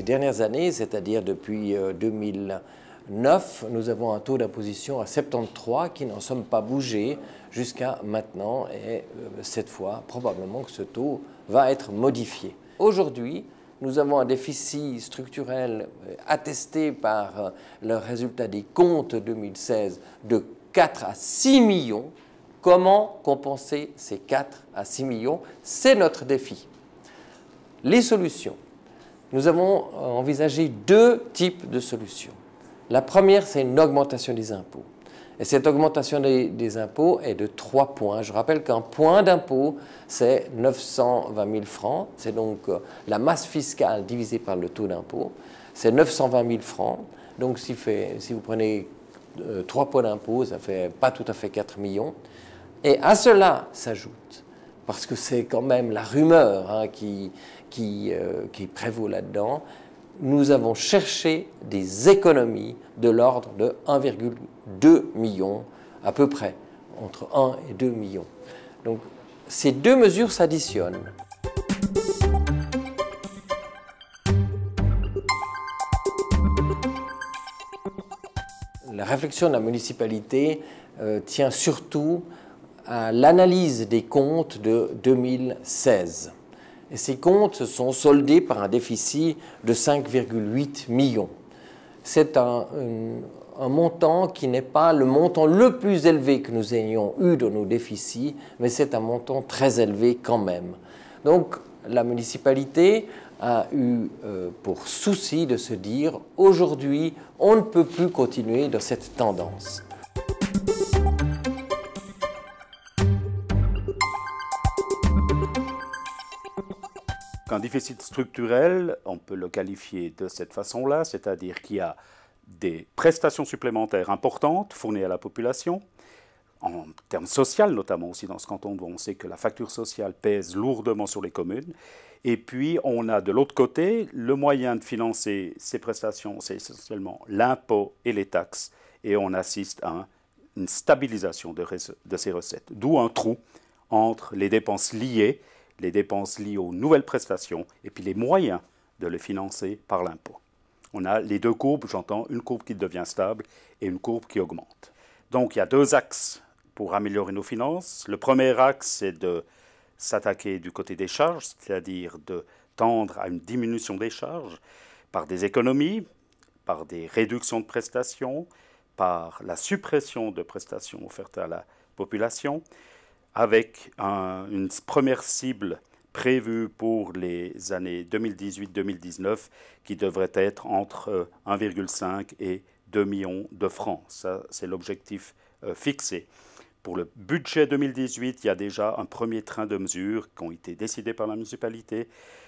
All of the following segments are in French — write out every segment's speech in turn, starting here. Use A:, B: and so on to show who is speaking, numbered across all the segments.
A: dernières années, c'est-à-dire depuis 2009, nous avons un taux d'imposition à 73 qui n'en sommes pas bougés jusqu'à maintenant et cette fois, probablement que ce taux va être modifié. Aujourd'hui, nous avons un déficit structurel attesté par le résultat des comptes 2016 de 4 à 6 millions. Comment compenser ces 4 à 6 millions? C'est notre défi. Les solutions. Nous avons envisagé deux types de solutions. La première, c'est une augmentation des impôts. Et cette augmentation des impôts est de 3 points. Je rappelle qu'un point d'impôt, c'est 920 000 francs. C'est donc la masse fiscale divisée par le taux d'impôt. C'est 920 000 francs. Donc si vous prenez 3 points d'impôt, ça ne fait pas tout à fait 4 millions. Et à cela s'ajoute, parce que c'est quand même la rumeur qui prévaut là-dedans, nous avons cherché des économies de l'ordre de 1,2 million, à peu près, entre 1 et 2 millions. Donc, ces deux mesures s'additionnent. La réflexion de la municipalité tient surtout à l'analyse des comptes de 2016. Et ces comptes se sont soldés par un déficit de 5,8 millions. C'est un montant qui n'est pas le montant le plus élevé que nous ayons eu dans nos déficits, mais c'est un montant très élevé quand même. Donc la municipalité a eu pour souci de se dire « aujourd'hui, on ne peut plus continuer dans cette tendance ».
B: Un déficit structurel, on peut le qualifier de cette façon-là, c'est-à-dire qu'il y a des prestations supplémentaires importantes fournies à la population, en termes sociaux notamment aussi dans ce canton, où on sait que la facture sociale pèse lourdement sur les communes. Et puis on a de l'autre côté le moyen de financer ces prestations, c'est essentiellement l'impôt et les taxes, et on assiste à une stabilisation de ces recettes, d'où un trou entre les dépenses liées aux nouvelles prestations et puis les moyens de les financer par l'impôt. On a les deux courbes, j'entends, une courbe qui devient stable et une courbe qui augmente. Donc il y a deux axes pour améliorer nos finances. Le premier axe, c'est de s'attaquer du côté des charges, c'est-à-dire de tendre à une diminution des charges par des économies, par des réductions de prestations, par la suppression de prestations offertes à la population, avec une première cible prévue pour les années 2018-2019 qui devrait être entre 1,5 et 2 millions de francs. Ça, c'est l'objectif fixé. Pour le budget 2018, il y a déjà un premier train de mesures qui ont été décidées par la municipalité,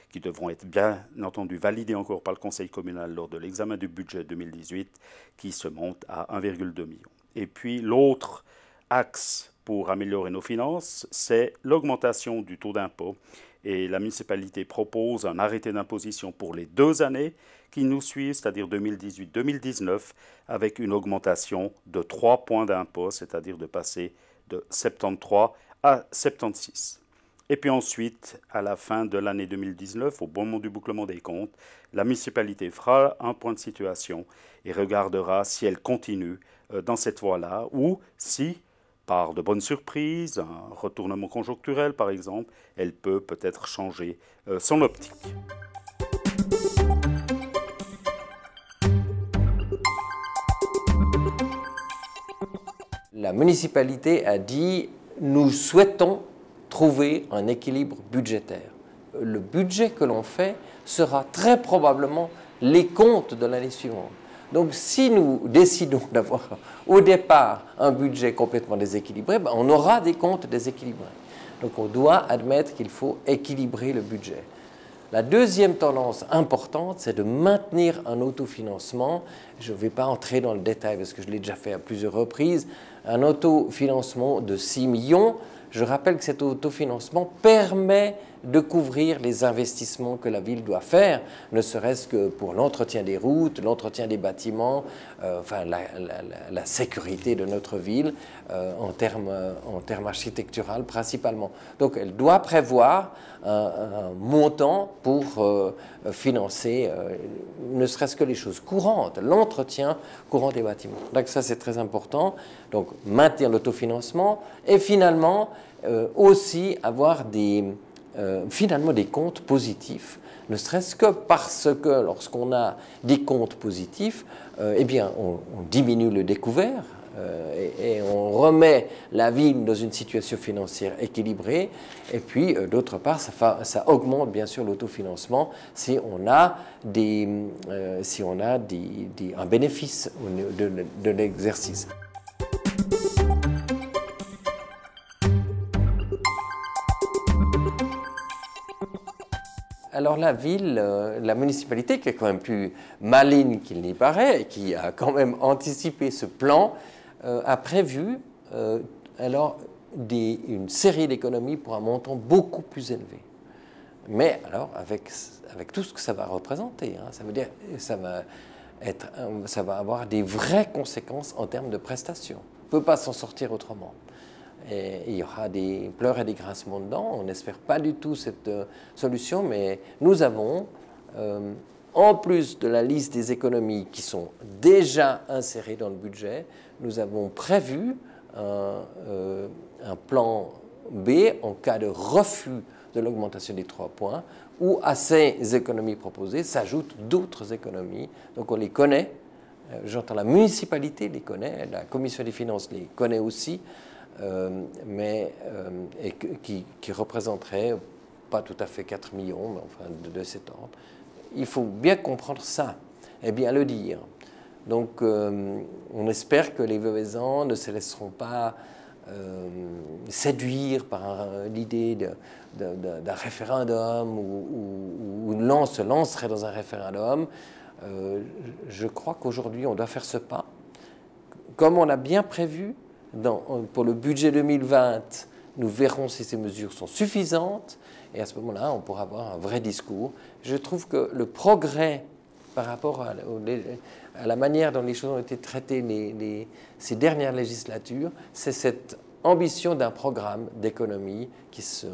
B: qui devront être bien entendu validées encore par le conseil communal lors de l'examen du budget 2018, qui se monte à 1,2 million. Et puis l'autre axe pour améliorer nos finances, c'est l'augmentation du taux d'impôt. Et la municipalité propose un arrêté d'imposition pour les 2 années qui nous suivent, c'est-à-dire 2018-2019, avec une augmentation de 3 points d'impôt, c'est-à-dire de passer de 73 à 76. Et puis ensuite, à la fin de l'année 2019, au moment du bouclement des comptes, la municipalité fera un point de situation et regardera si elle continue dans cette voie-là ou si, par de bonnes surprises, un retournement conjoncturel par exemple, elle peut peut-être changer son optique.
A: La municipalité a dit « nous souhaitons trouver un équilibre budgétaire ». Le budget que l'on fait sera très probablement les comptes de l'année suivante. Donc si nous décidons d'avoir au départ un budget complètement déséquilibré, on aura des comptes déséquilibrés. Donc on doit admettre qu'il faut équilibrer le budget. La deuxième tendance importante, c'est de maintenir un autofinancement. Je ne vais pas entrer dans le détail parce que je l'ai déjà fait à plusieurs reprises. un autofinancement de 6 millions. Je rappelle que cet autofinancement permet de couvrir les investissements que la ville doit faire, ne serait-ce que pour l'entretien des routes, l'entretien des bâtiments, enfin la sécurité de notre ville en termes architecturaux principalement. Donc elle doit prévoir un montant pour financer ne serait-ce que les choses courantes, l'entretien courant des bâtiments. Donc ça c'est très important, donc maintenir l'autofinancement et finalement aussi avoir finalement des comptes positifs, ne serait-ce que parce que lorsqu'on a des comptes positifs, eh bien on diminue le découvert et on remet la ville dans une situation financière équilibrée, et puis d'autre part ça augmente bien sûr l'autofinancement si on a un bénéfice de l'exercice. Alors la ville, la municipalité, qui est quand même plus maligne qu'il n'y paraît, et qui a quand même anticipé ce plan, a prévu une série d'économies pour un montant beaucoup plus élevé. Mais alors avec tout ce que ça va représenter, hein, ça veut dire ça va avoir des vraies conséquences en termes de prestations. On ne peut pas s'en sortir autrement. Et il y aura des pleurs et des grincements dedans. On n'espère pas du tout cette solution, mais nous avons, en plus de la liste des économies qui sont déjà insérées dans le budget, nous avons prévu un plan B en cas de refus de l'augmentation des 3 points, où à ces économies proposées s'ajoutent d'autres économies. Donc on les connaît, j'entends la municipalité les connaît, la commission des finances les connaît aussi, qui représenterait pas tout à fait 4 millions, mais enfin de cet ordre. Il faut bien comprendre ça et bien le dire. Donc on espère que les Veuvezans ne se laisseront pas séduire par l'idée d'un référendum ou se lancerait dans un référendum. Je crois qu'aujourd'hui on doit faire ce pas. Comme on a bien prévu, pour le budget 2020, nous verrons si ces mesures sont suffisantes et à ce moment-là, on pourra avoir un vrai discours. Je trouve que le progrès par rapport à la manière dont les choses ont été traitées ces dernières législatures, c'est cette ambition d'un programme d'économie qui se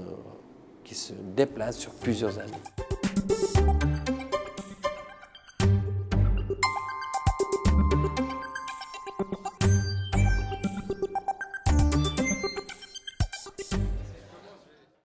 A: déplace sur plusieurs années.